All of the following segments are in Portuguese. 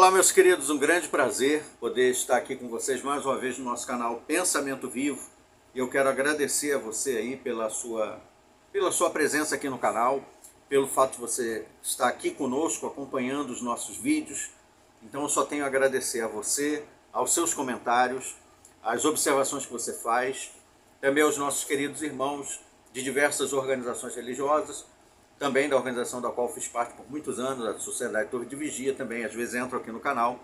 Olá, meus queridos, um grande prazer poder estar aqui com vocês mais uma vez no nosso canal Pensamento Vivo. E eu quero agradecer a você aí pela sua presença aqui no canal, pelo fato de você estar aqui conosco, acompanhando os nossos vídeos. Então eu só tenho a agradecer a você, aos seus comentários, às observações que você faz, também aos nossos queridos irmãos de diversas organizações religiosas, também da organização da qual fiz parte por muitos anos, a Sociedade Torre de Vigia, também às vezes entram aqui no canal,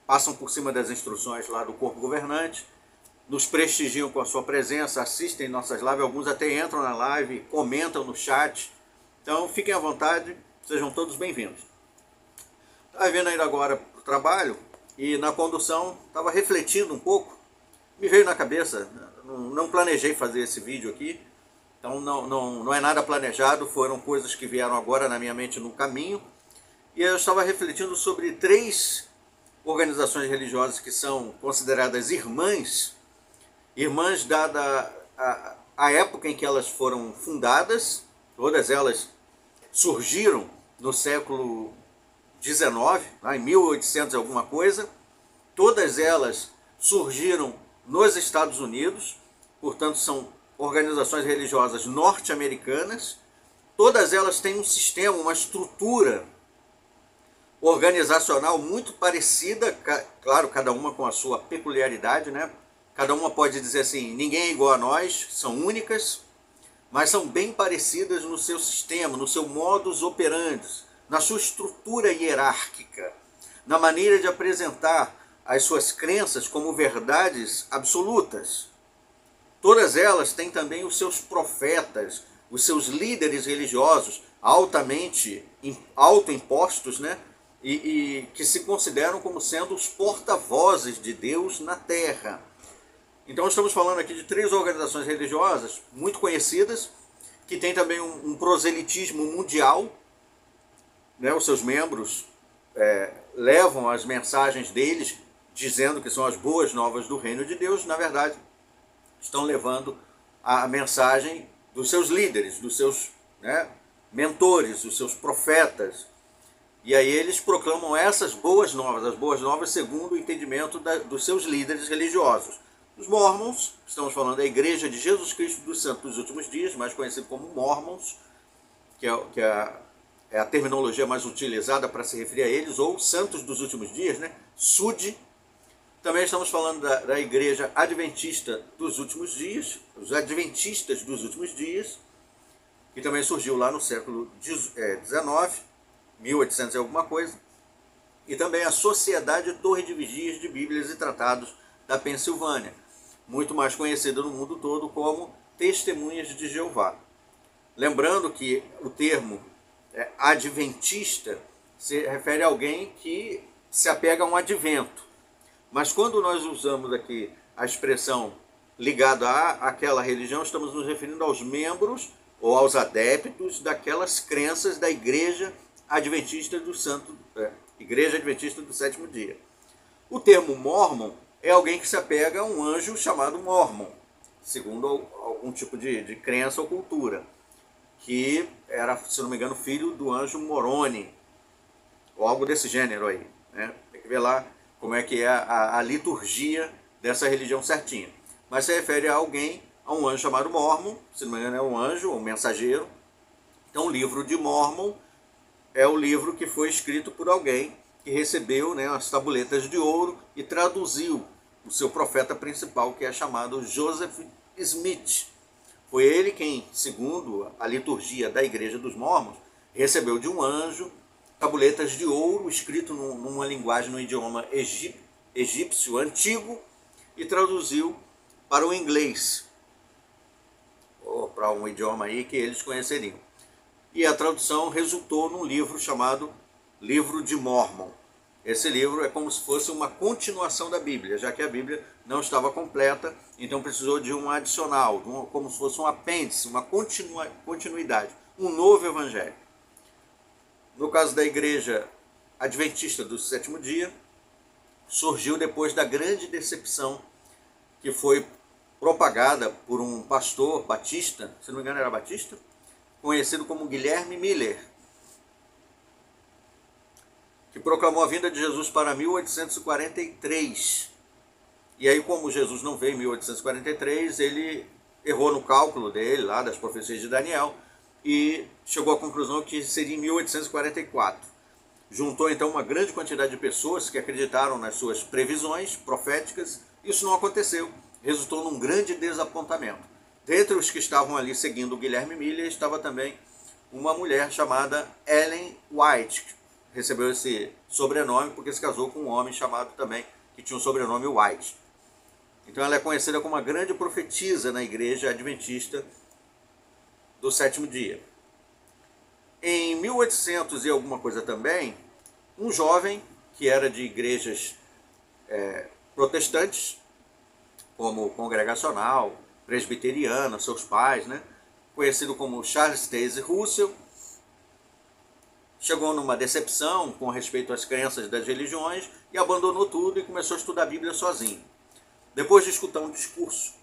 passam por cima das instruções lá do corpo governante, nos prestigiam com a sua presença, assistem nossas lives, alguns até entram na live, comentam no chat. Então fiquem à vontade, sejam todos bem-vindos. Estava vindo ainda agora para o trabalho e na condução estava refletindo um pouco, me veio na cabeça, não planejei fazer esse vídeo aqui, então não é nada planejado, foram coisas que vieram agora na minha mente no caminho. E eu estava refletindo sobre 3 organizações religiosas que são consideradas irmãs dada a época em que elas foram fundadas. Todas elas surgiram no século XIX, em 1800 e alguma coisa. Todas elas surgiram nos Estados Unidos, portanto são organizações religiosas norte-americanas. Todas elas têm um sistema, uma estrutura organizacional muito parecida, claro, cada uma com a sua peculiaridade, né? Cada uma pode dizer assim, ninguém é igual a nós, são únicas, mas são bem parecidas no seu sistema, no seu modus operandi, na sua estrutura hierárquica, na maneira de apresentar as suas crenças como verdades absolutas. Todas elas têm também os seus profetas, os seus líderes religiosos altamente autoimpostos, né? E que se consideram como sendo os porta-vozes de Deus na Terra. Então estamos falando aqui de 3 organizações religiosas muito conhecidas, que têm também um proselitismo mundial, né? Os seus membros levam as mensagens deles, dizendo que são as boas novas do reino de Deus. Na verdade, estão levando a mensagem dos seus líderes, dos seus mentores, dos seus profetas. E aí eles proclamam essas boas novas, as boas novas segundo o entendimento dos seus líderes religiosos. Os Mormons, estamos falando da Igreja de Jesus Cristo dos Santos dos Últimos Dias, mais conhecido como Mormons, que é a terminologia mais utilizada para se referir a eles, ou Santos dos Últimos Dias, né? SUD. Também estamos falando da Igreja Adventista dos Últimos Dias, os Adventistas dos Últimos Dias, que também surgiu lá no século XIX, 1800 e alguma coisa, e também a Sociedade Torre de Vigias de Bíblias e Tratados da Pensilvânia, muito mais conhecida no mundo todo como Testemunhas de Jeová. Lembrando que o termo adventista se refere a alguém que se apega a um advento. Mas quando nós usamos aqui a expressão ligada àquela religião, estamos nos referindo aos membros ou aos adeptos daquelas crenças da Igreja Adventista do Igreja Adventista do Sétimo Dia. O termo Mormon é alguém que se apega a um anjo chamado Mormon, segundo algum tipo de crença ou cultura, que era, se não me engano, filho do anjo Moroni, ou algo desse gênero aí, né? Tem que ver lá como é que é a liturgia dessa religião certinha. Mas se refere a alguém, a um anjo chamado Mormon, se não me engano é um anjo, um mensageiro. Então o livro de Mormon é o livro que foi escrito por alguém que recebeu as tabuletas de ouro e traduziu o seu profeta principal, que é chamado Joseph Smith. Foi ele quem, segundo a liturgia da Igreja dos Mormons, recebeu de um anjo tabuletas de ouro, escrito numa linguagem, no idioma egípcio antigo, e traduziu para o inglês, ou para um idioma aí que eles conheceriam. E a tradução resultou num livro chamado Livro de Mormon. Esse livro é como se fosse uma continuação da Bíblia, já que a Bíblia não estava completa, então precisou de um adicional, como se fosse um apêndice, uma continuidade, um novo evangelho. No caso da Igreja Adventista do Sétimo Dia, surgiu depois da grande decepção que foi propagada por um pastor batista, se não me engano era batista, conhecido como Guilherme Miller, que proclamou a vinda de Jesus para 1843. E aí, como Jesus não veio em 1843, ele errou no cálculo dele, lá das profecias de Daniel, e chegou à conclusão que seria em 1844. Juntou então uma grande quantidade de pessoas que acreditaram nas suas previsões proféticas. Isso não aconteceu, resultou num grande desapontamento. Dentre os que estavam ali seguindo o Guilherme Miller, estava também uma mulher chamada Ellen White, que recebeu esse sobrenome porque se casou com um homem chamado também, que tinha o sobrenome White. Então ela é conhecida como uma grande profetisa na igreja adventista do sétimo dia. Em 1800 e alguma coisa também, um jovem que era de igrejas protestantes, como Congregacional, Presbiteriana, seus pais, né, conhecido como Charles Taze Russell, chegou numa decepção com respeito às crenças das religiões e abandonou tudo e começou a estudar a Bíblia sozinho. Depois de escutar um discurso,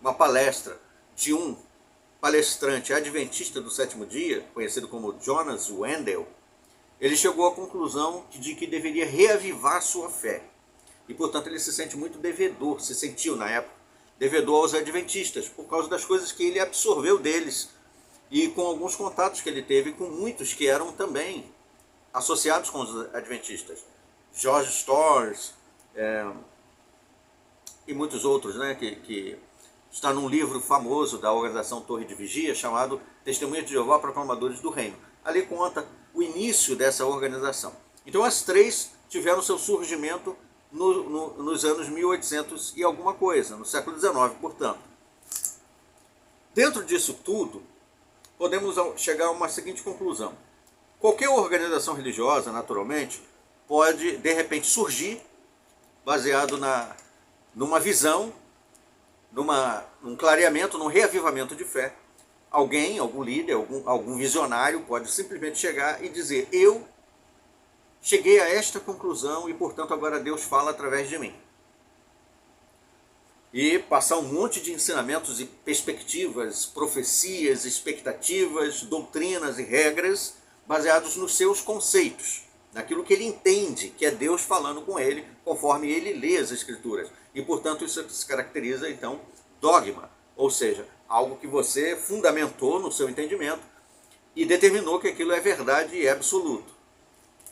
uma palestra de um palestrante adventista do sétimo dia, conhecido como Jonas Wendell, ele chegou à conclusão de que deveria reavivar sua fé. E, portanto, ele se sente muito devedor, se sentiu na época, devedor aos adventistas, por causa das coisas que ele absorveu deles e com alguns contatos que ele teve com muitos que eram também associados com os adventistas. George Storrs, e muitos outros, né, que está num livro famoso da organização Torre de Vigia, chamado Testemunhas de Jeová Proclamadores do Reino. Ali conta o início dessa organização. Então as três tiveram seu surgimento nos anos 1800 e alguma coisa, no século XIX, portanto. Dentro disso tudo, podemos chegar a uma seguinte conclusão. Qualquer organização religiosa, naturalmente, pode, de repente, surgir baseado numa visão, num clareamento, num reavivamento de fé. Alguém, algum líder, algum visionário pode simplesmente chegar e dizer: eu cheguei a esta conclusão e, portanto, agora Deus fala através de mim. E passar um monte de ensinamentos e perspectivas, profecias, expectativas, doutrinas e regras baseados nos seus conceitos, naquilo que ele entende que é Deus falando com ele, conforme ele lê as Escrituras. E, portanto, isso se caracteriza, então, dogma, ou seja, algo que você fundamentou no seu entendimento e determinou que aquilo é verdade e é absoluto.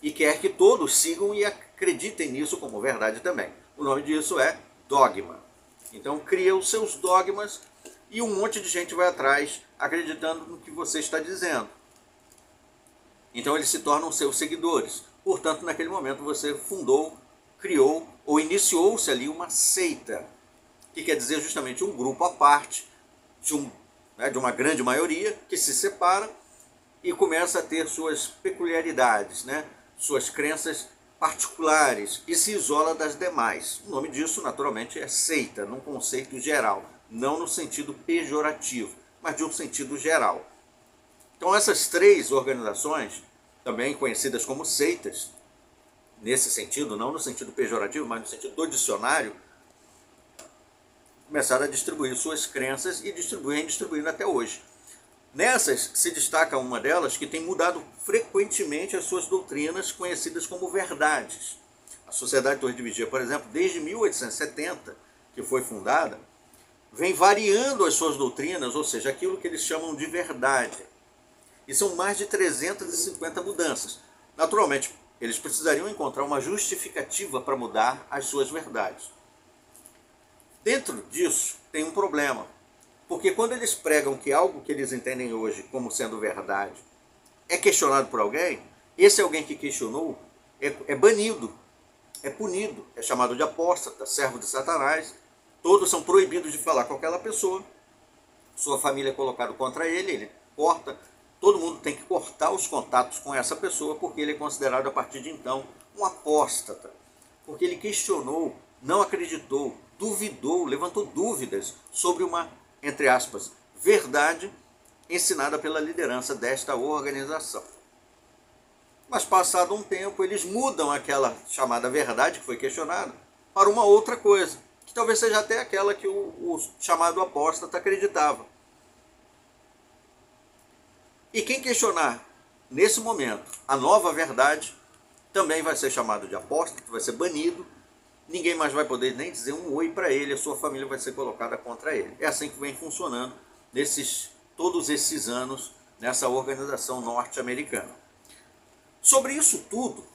E quer que todos sigam e acreditem nisso como verdade também. O nome disso é dogma. Então, cria os seus dogmas e um monte de gente vai atrás acreditando no que você está dizendo. Então, eles se tornam seus seguidores. Portanto, naquele momento você fundou, criou ou iniciou-se ali uma seita, que quer dizer justamente um grupo à parte de uma grande maioria que se separa e começa a ter suas peculiaridades, né? Suas crenças particulares e se isola das demais. O nome disso, naturalmente, é seita, num conceito geral, não no sentido pejorativo, mas de um sentido geral. Então essas três organizações, também conhecidas como seitas, nesse sentido, não no sentido pejorativo, mas no sentido do dicionário, começaram a distribuir suas crenças e distribuindo até hoje. Nessas se destaca uma delas que tem mudado frequentemente as suas doutrinas conhecidas como verdades. A Sociedade Torre de Vigia, por exemplo, desde 1870, que foi fundada, vem variando as suas doutrinas, ou seja, aquilo que eles chamam de verdade. E são mais de 350 mudanças. Naturalmente, eles precisariam encontrar uma justificativa para mudar as suas verdades. Dentro disso, tem um problema. Porque quando eles pregam que algo que eles entendem hoje como sendo verdade é questionado por alguém, esse alguém que questionou é banido, é punido, é chamado de apóstata, servo de Satanás. Todos são proibidos de falar com aquela pessoa. Sua família é colocada contra ele corta. Todo mundo tem que cortar os contatos com essa pessoa, porque ele é considerado a partir de então um apóstata. Porque ele questionou, não acreditou, duvidou, levantou dúvidas sobre uma, entre aspas, verdade ensinada pela liderança desta organização. Mas passado um tempo, eles mudam aquela chamada verdade que foi questionada para uma outra coisa, que talvez seja até aquela que o chamado apóstata acreditava. E quem questionar, nesse momento, a nova verdade, também vai ser chamado de apóstata, vai ser banido, ninguém mais vai poder nem dizer um oi para ele, a sua família vai ser colocada contra ele. É assim que vem funcionando todos esses anos nessa organização norte-americana. Sobre isso tudo,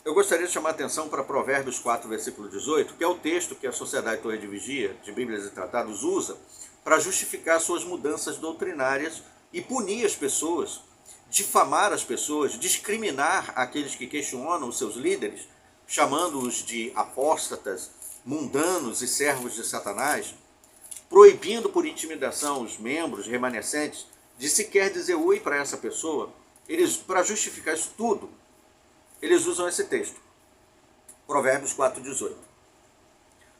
eu gostaria de chamar a atenção para Provérbios 4, versículo 18, que é o texto que a Sociedade Torre de Vigia, de Bíblias e Tratados, usa para justificar suas mudanças doutrinárias e punir as pessoas, difamar as pessoas, discriminar aqueles que questionam os seus líderes, chamando-os de apóstatas, mundanos e servos de Satanás, proibindo por intimidação os membros remanescentes de sequer dizer oi para essa pessoa. Eles, para justificar isso tudo, eles usam esse texto, Provérbios 4,18.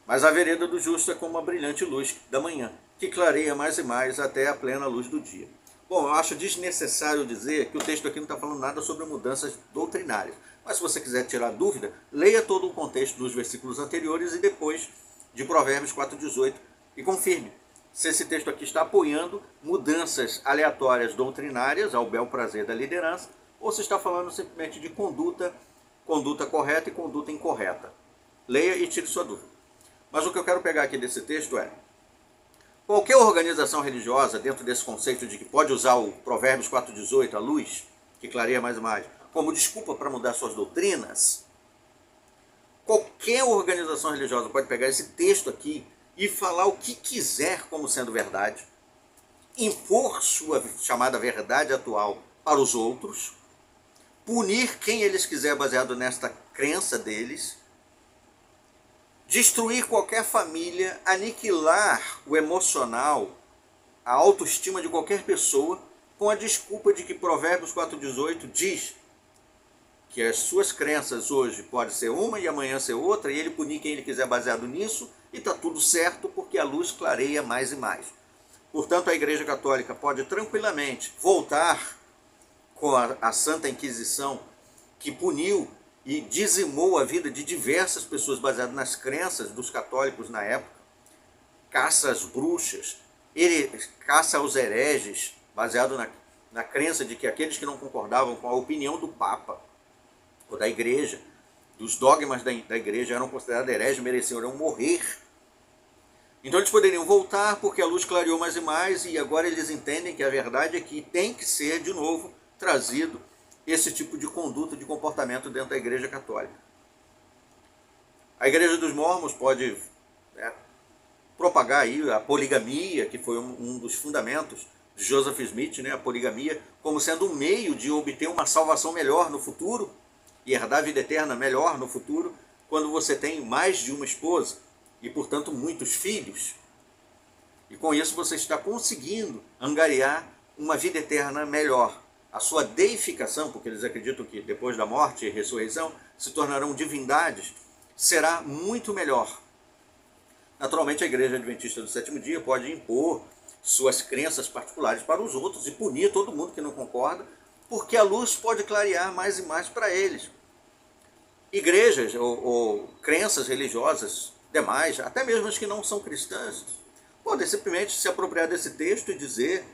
Mas a vereda do justo é como a brilhante luz da manhã, que clareia mais e mais até a plena luz do dia. Bom, eu acho desnecessário dizer que o texto aqui não está falando nada sobre mudanças doutrinárias. Mas se você quiser tirar dúvida, leia todo o contexto dos versículos anteriores e depois de Provérbios 4,18 e confirme se esse texto aqui está apoiando mudanças aleatórias doutrinárias ao bel prazer da liderança, ou se está falando simplesmente de conduta correta e conduta incorreta. Leia e tire sua dúvida. Mas o que eu quero pegar aqui desse texto é: qualquer organização religiosa, dentro desse conceito de que pode usar o Provérbios 4,18, a luz, que clareia mais e mais, como desculpa para mudar suas doutrinas, qualquer organização religiosa pode pegar esse texto aqui e falar o que quiser como sendo verdade, impor sua chamada verdade atual para os outros, punir quem eles quiser baseado nesta crença deles, destruir qualquer família, aniquilar o emocional, a autoestima de qualquer pessoa, com a desculpa de que Provérbios 4,18 diz que as suas crenças hoje podem ser uma e amanhã ser outra, e ele punir quem ele quiser baseado nisso, e está tudo certo porque a luz clareia mais e mais. Portanto, a Igreja Católica pode tranquilamente voltar com a Santa Inquisição, que puniu e dizimou a vida de diversas pessoas baseadas nas crenças dos católicos na época, caça às bruxas, caça aos hereges, baseado na crença de que aqueles que não concordavam com a opinião do Papa ou da Igreja, dos dogmas da Igreja, eram considerados hereges e mereciam morrer. Então eles poderiam voltar porque a luz clareou mais e mais, e agora eles entendem que a verdade é que tem que ser, de novo, trazido esse tipo de conduta, de comportamento dentro da Igreja Católica. A Igreja dos Mórmons pode propagar aí a poligamia, que foi um dos fundamentos de Joseph Smith, a poligamia, como sendo um meio de obter uma salvação melhor no futuro e herdar a vida eterna melhor no futuro, quando você tem mais de uma esposa e, portanto, muitos filhos. E com isso você está conseguindo angariar uma vida eterna melhor. A sua deificação, porque eles acreditam que depois da morte e ressurreição se tornarão divindades, será muito melhor. Naturalmente, a Igreja Adventista do Sétimo Dia pode impor suas crenças particulares para os outros e punir todo mundo que não concorda, porque a luz pode clarear mais e mais para eles. Igrejas ou crenças religiosas demais, até mesmo as que não são cristãs, podem simplesmente se apropriar desse texto e dizer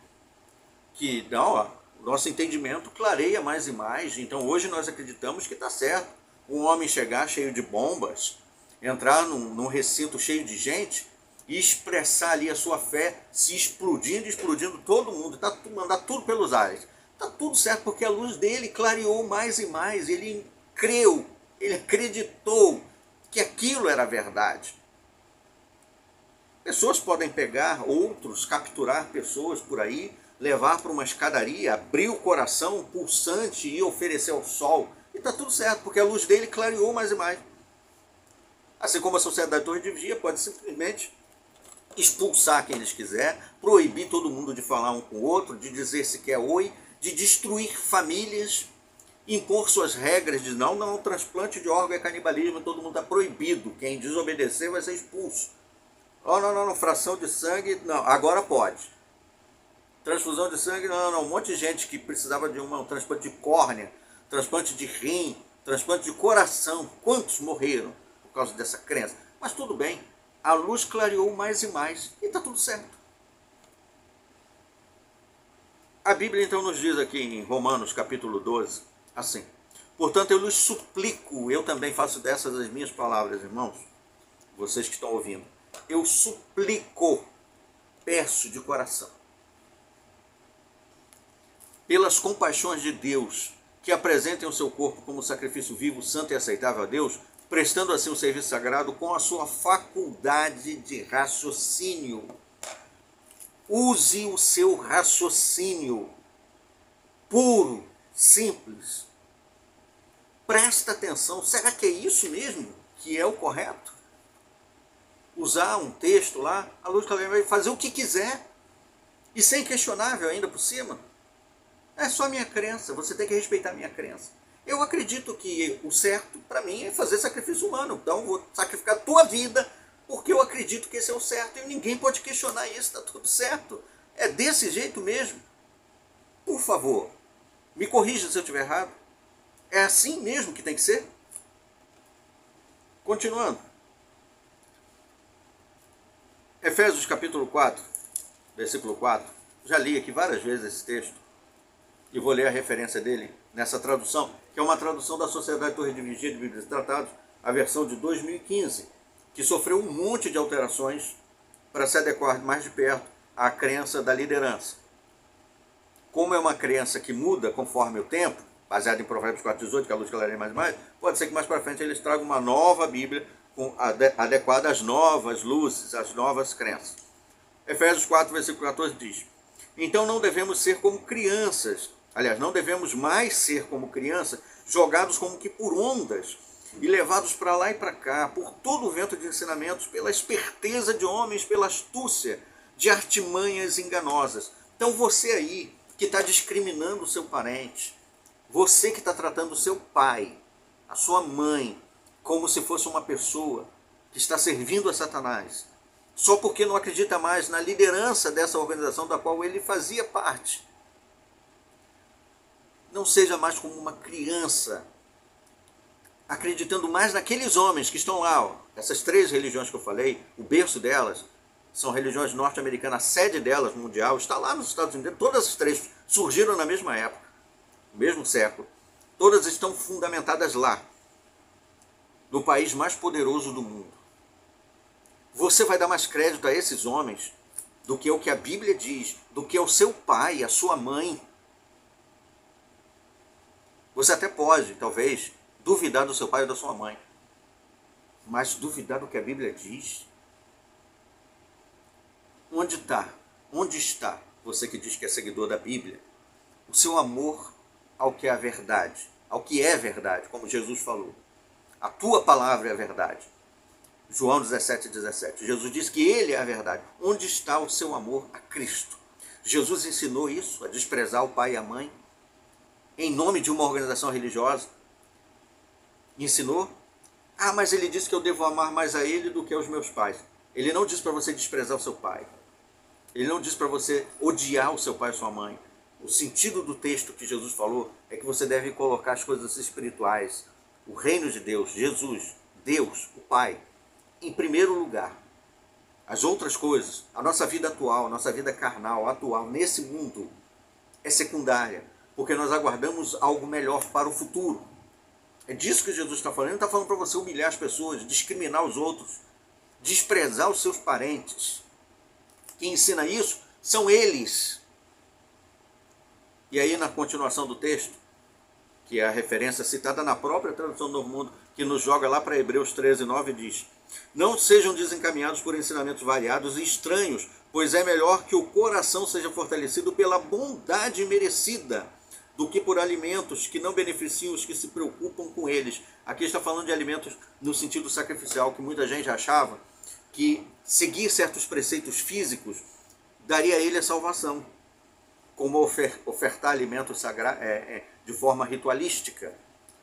que não, o nosso entendimento clareia mais e mais, então hoje nós acreditamos que está certo. Um homem chegar cheio de bombas, entrar num recinto cheio de gente e expressar ali a sua fé, se explodindo todo mundo, mandar tudo pelos ares. Está tudo certo porque a luz dele clareou mais e mais, ele creu, ele acreditou que aquilo era verdade. Pessoas podem pegar outros, capturar pessoas por aí, levar para uma escadaria, abrir o coração pulsante e oferecer ao sol. E está tudo certo, porque a luz dele clareou mais e mais. Assim como a Sociedade Torre de Vigia pode simplesmente expulsar quem eles quiser, proibir todo mundo de falar um com o outro, de dizer se quer oi, de destruir famílias, impor suas regras de não, transplante de órgão é canibalismo, todo mundo está proibido. Quem desobedecer vai ser expulso. Não, fração de sangue, não, agora pode. Transfusão de sangue, não, um monte de gente que precisava de um transplante de córnea, transplante de rim, transplante de coração. Quantos morreram por causa dessa crença? Mas tudo bem, a luz clareou mais e mais e está tudo certo. A Bíblia então nos diz aqui em Romanos capítulo 12, assim: Portanto, eu lhes suplico, eu também faço dessas as minhas palavras, irmãos, vocês que estão ouvindo, eu suplico, peço de coração, pelas compaixões de Deus, que apresentem o seu corpo como sacrifício vivo, santo e aceitável a Deus, prestando assim um serviço sagrado com a sua faculdade de raciocínio. Use o seu raciocínio puro, simples. Presta atenção, será que é isso mesmo que é o correto? Usar um texto lá, a Luz Clareira vai fazer o que quiser, e sem questionável ainda por cima. É só minha crença, você tem que respeitar a minha crença. Eu acredito que o certo para mim é fazer sacrifício humano, então vou sacrificar a tua vida, porque eu acredito que esse é o certo, e ninguém pode questionar isso, está tudo certo. É desse jeito mesmo. Por favor, me corrija se eu estiver errado. É assim mesmo que tem que ser? Continuando. Efésios capítulo 4, versículo 4. Já li aqui várias vezes esse texto. E vou ler a referência dele nessa tradução, que é uma tradução da Sociedade Torre de Vigia de Bíblias e Tratados, a versão de 2015, que sofreu um monte de alterações para se adequar mais de perto à crença da liderança. Como é uma crença que muda conforme o tempo, baseada em Provérbios 4,18, que é a Luz Clareia mais, pode ser que mais para frente eles tragam uma nova Bíblia adequada às novas luzes, às novas crenças. Efésios 4, versículo 14 diz: então não devemos ser como crianças, aliás, não devemos mais ser como crianças, jogados como que por ondas e levados para lá e para cá, por todo o vento de ensinamentos, pela esperteza de homens, pela astúcia de artimanhas enganosas. Então você aí que está discriminando o seu parente, você que está tratando o seu pai, a sua mãe, como se fosse uma pessoa que está servindo a Satanás, só porque não acredita mais na liderança dessa organização da qual ele fazia parte. Não seja mais como uma criança, acreditando mais naqueles homens que estão lá, ó, essas três religiões que eu falei, o berço delas são religiões norte-americanas, a sede delas mundial está lá nos Estados Unidos. Todas as três surgiram na mesma época, no mesmo século. Todas estão fundamentadas lá, no país mais poderoso do mundo. Você vai dar mais crédito a esses homens do que o que a Bíblia diz, do que ao seu pai, a sua mãe. Você até pode, talvez, duvidar do seu pai ou da sua mãe, mas duvidar do que a Bíblia diz? Onde está você que diz que é seguidor da Bíblia, o seu amor ao que é a verdade, ao que é verdade, como Jesus falou? A tua palavra é a verdade. João 17:17. Jesus diz que ele é a verdade. Onde está o seu amor a Cristo? Jesus ensinou isso, a desprezar o pai e a mãe, em nome de uma organização religiosa. Ensinou? Ah, mas ele disse que eu devo amar mais a ele do que aos meus pais. Ele não disse para você desprezar o seu pai. Ele não disse para você odiar o seu pai e a sua mãe. O sentido do texto que Jesus falou é que você deve colocar as coisas espirituais, o reino de Deus, Jesus, Deus, o Pai, em primeiro lugar. As outras coisas, a nossa vida atual, a nossa vida carnal, atual, nesse mundo, é secundária, porque nós aguardamos algo melhor para o futuro. É disso que Jesus está falando. Ele não está falando para você humilhar as pessoas, discriminar os outros, desprezar os seus parentes. Quem ensina isso são eles. E aí, na continuação do texto, que é a referência citada na própria tradução do Novo Mundo, que nos joga lá para Hebreus 13:9, diz: não sejam desencaminhados por ensinamentos variados e estranhos, pois é melhor que o coração seja fortalecido pela bondade merecida, do que por alimentos que não beneficiam os que se preocupam com eles. Aqui está falando de alimentos no sentido sacrificial, que muita gente achava que seguir certos preceitos físicos daria a ele a salvação, como ofertar alimentos de forma ritualística,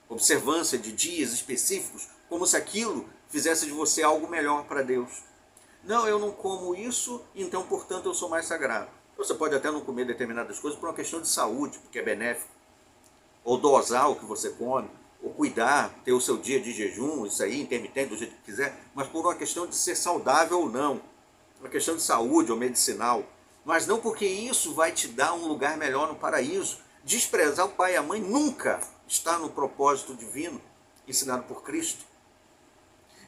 observância de dias específicos, como se aquilo fizesse de você algo melhor para Deus. Não, eu não como isso, então, portanto, eu sou mais sagrado. Você pode até não comer determinadas coisas por uma questão de saúde, porque é benéfico, ou dosar o que você come, ou cuidar, ter o seu dia de jejum, isso aí, intermitente, do jeito que quiser, mas por uma questão de ser saudável ou não, uma questão de saúde ou medicinal, mas não porque isso vai te dar um lugar melhor no paraíso. Desprezar o pai e a mãe nunca, está no propósito divino ensinado por Cristo.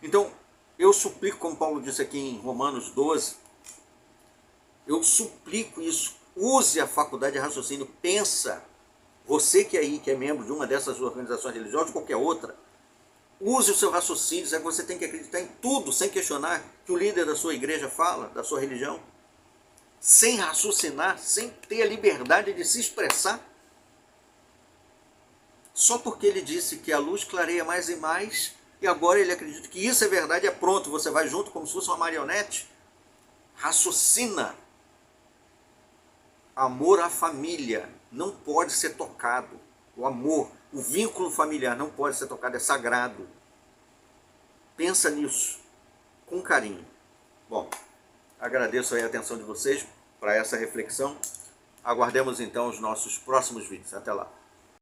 Então, eu suplico, como Paulo disse aqui em Romanos 12, eu suplico isso, use a faculdade de raciocínio, pensa, você que aí, que é membro de uma dessas organizações religiosas, qualquer outra, use o seu raciocínio, é que você tem que acreditar em tudo, sem questionar que o líder da sua igreja fala, da sua religião, sem raciocinar, sem ter a liberdade de se expressar, só porque ele disse que a luz clareia mais e mais, e agora ele acredita que isso é verdade, é pronto, você vai junto como se fosse uma marionete. Raciocina. Amor à família não pode ser tocado. O amor, o vínculo familiar não pode ser tocado, é sagrado. Pensa nisso, com carinho. Bom, agradeço aí a atenção de vocês para essa reflexão. Aguardemos então os nossos próximos vídeos. Até lá.